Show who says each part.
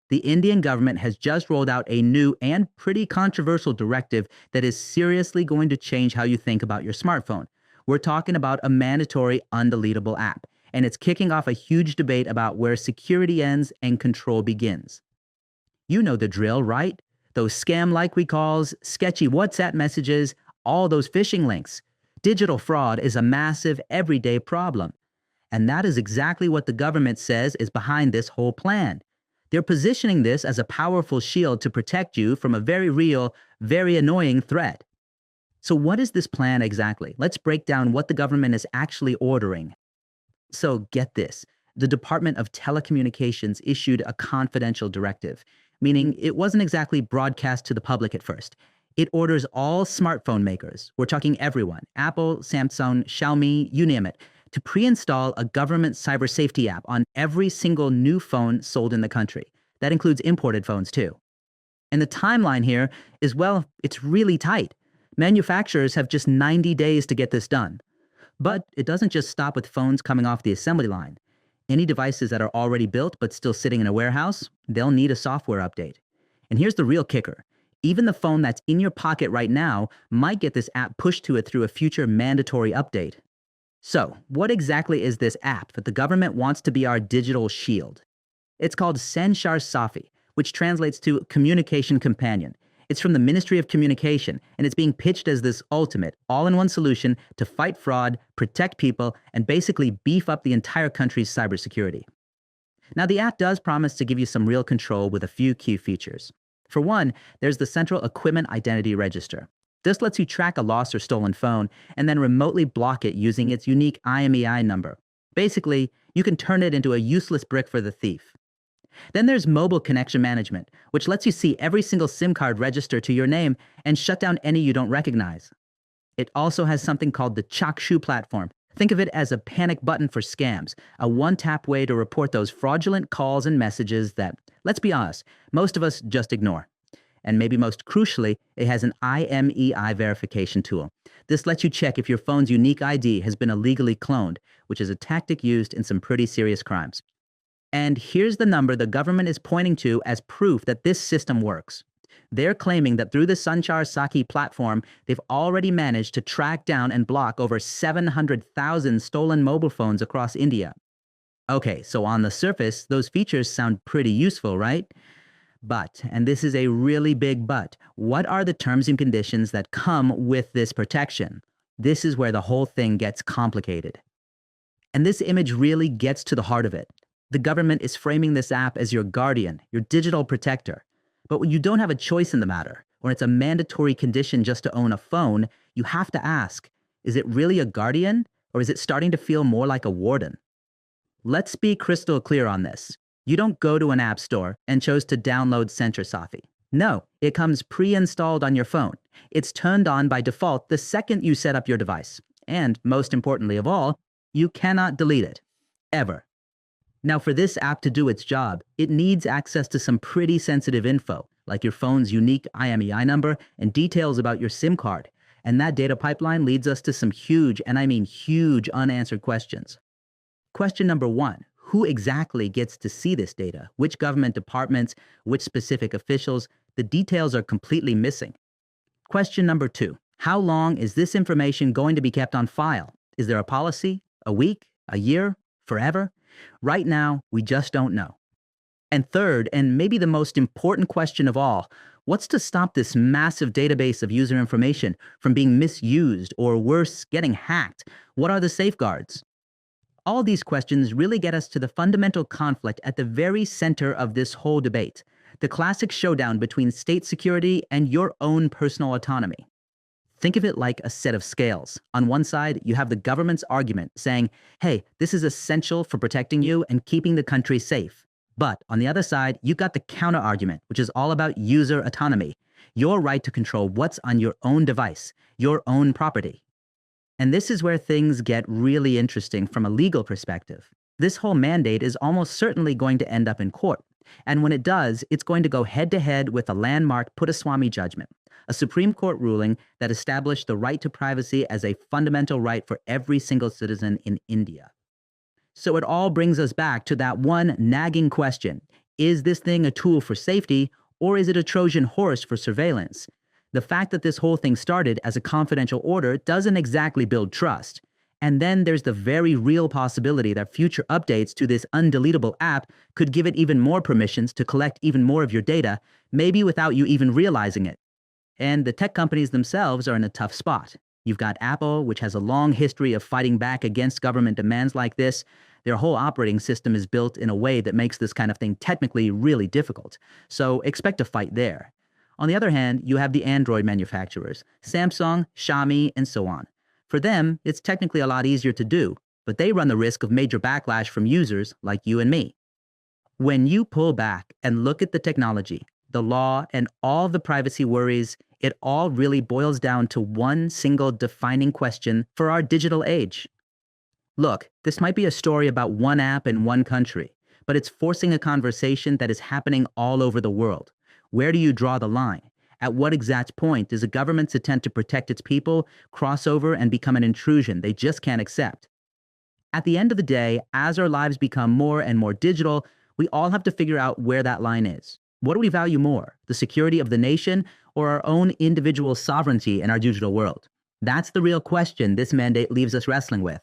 Speaker 1: The Indian government has just rolled out a new and pretty controversial directive that is seriously going to change how you think about your smartphone. We're talking about a mandatory undeletable app, and it's kicking off a huge debate about where security ends and control begins. You know the drill, right? Those scam-like recalls, sketchy WhatsApp messages, all those phishing links. Digital fraud is a massive, everyday problem. And that is exactly what the government says is behind this whole plan. They're positioning this as a powerful shield to protect you from a very real, very annoying threat. So what is this plan exactly? Let's break down what the government is actually ordering. So get this. The Department of Telecommunications issued a confidential directive, meaning it wasn't exactly broadcast to the public at first. It orders all smartphone makers, we're talking everyone, Apple, Samsung, Xiaomi, you name it, to pre-install a government cyber safety app on every single new phone sold in the country. That includes imported phones too. And the timeline here is, well, it's really tight. Manufacturers have just 90 days to get this done. But it doesn't just stop with phones coming off the assembly line. Any devices that are already built but still sitting in a warehouse, they'll need a software update. And here's the real kicker. Even the phone that's in your pocket right now might get this app pushed to it through a future mandatory update. So, what exactly is this app that the government wants to be our digital shield? It's called Sanchar Saathi, which translates to Communication Companion. It's from the Ministry of Communication, and it's being pitched as this ultimate, all-in-one solution to fight fraud, protect people, and basically beef up the entire country's cybersecurity. Now, the app does promise to give you some real control with a few key features. For one, there's the Central Equipment Identity Register. This lets you track a lost or stolen phone and then remotely block it using its unique IMEI number. Basically, you can turn it into a useless brick for the thief. Then there's Mobile Connection Management, which lets you see every single SIM card register to your name and shut down any you don't recognize. It also has something called the Chakshu platform. Think of it as a panic button for scams, a one-tap way to report those fraudulent calls and messages that, let's be honest, most of us just ignore. And maybe most crucially, it has an IMEI verification tool. This lets you check if your phone's unique ID has been illegally cloned, which is a tactic used in some pretty serious crimes. And here's the number the government is pointing to as proof that this system works. They're claiming that through the Sanchar Saathi platform, they've already managed to track down and block over 700,000 stolen mobile phones across India. Okay, so on the surface, those features sound pretty useful, right? But, and this is a really big but, what are the terms and conditions that come with this protection? This is where the whole thing gets complicated. And this image really gets to the heart of it. The government is framing this app as your guardian, your digital protector. But when you don't have a choice in the matter, or it's a mandatory condition just to own a phone, you have to ask, is it really a guardian, or is it starting to feel more like a warden? Let's be crystal clear on this. You don't go to an app store and choose to download Sanchar Saathi. No, it comes pre-installed on your phone. It's turned on by default the second you set up your device. And most importantly of all, you cannot delete it. Ever. Now, for this app to do its job, it needs access to some pretty sensitive info, like your phone's unique IMEI number and details about your SIM card. And that data pipeline leads us to some huge, and I mean huge, unanswered questions. Question number one, who exactly gets to see this data? Which government departments? Which specific officials? The details are completely missing. Question number two, how long is this information going to be kept on file? Is there a policy? A week? A year? Forever? Right now, we just don't know. And third, and maybe the most important question of all, what's to stop this massive database of user information from being misused or worse, getting hacked? What are the safeguards? All these questions really get us to the fundamental conflict at the very center of this whole debate, the classic showdown between state security and your own personal autonomy. Think of it like a set of scales. On one side, you have the government's argument saying, hey, this is essential for protecting you and keeping the country safe. But on the other side, you got the counter argument, which is all about user autonomy, your right to control what's on your own device, your own property. And this is where things get really interesting from a legal perspective. This whole mandate is almost certainly going to end up in court. And when it does, it's going to go head-to-head with a landmark Puttaswamy judgment, a Supreme Court ruling that established the right to privacy as a fundamental right for every single citizen in India. So it all brings us back to that one nagging question. Is this thing a tool for safety, or is it a Trojan horse for surveillance? The fact that this whole thing started as a confidential order doesn't exactly build trust. And then there's the very real possibility that future updates to this undeletable app could give it even more permissions to collect even more of your data, maybe without you even realizing it. And the tech companies themselves are in a tough spot. You've got Apple, which has a long history of fighting back against government demands like this. Their whole operating system is built in a way that makes this kind of thing technically really difficult. So expect a fight there. On the other hand, you have the Android manufacturers, Samsung, Xiaomi, and so on. For them, it's technically a lot easier to do, but they run the risk of major backlash from users like you and me. When you pull back and look at the technology, the law, and all the privacy worries, it all really boils down to one single defining question for our digital age. Look, this might be a story about one app in one country, but it's forcing a conversation that is happening all over the world. Where do you draw the line? At what exact point does a government's attempt to protect its people cross over and become an intrusion they just can't accept? At the end of the day, as our lives become more and more digital, we all have to figure out where that line is. What do we value more, the security of the nation or our own individual sovereignty in our digital world? That's the real question this mandate leaves us wrestling with.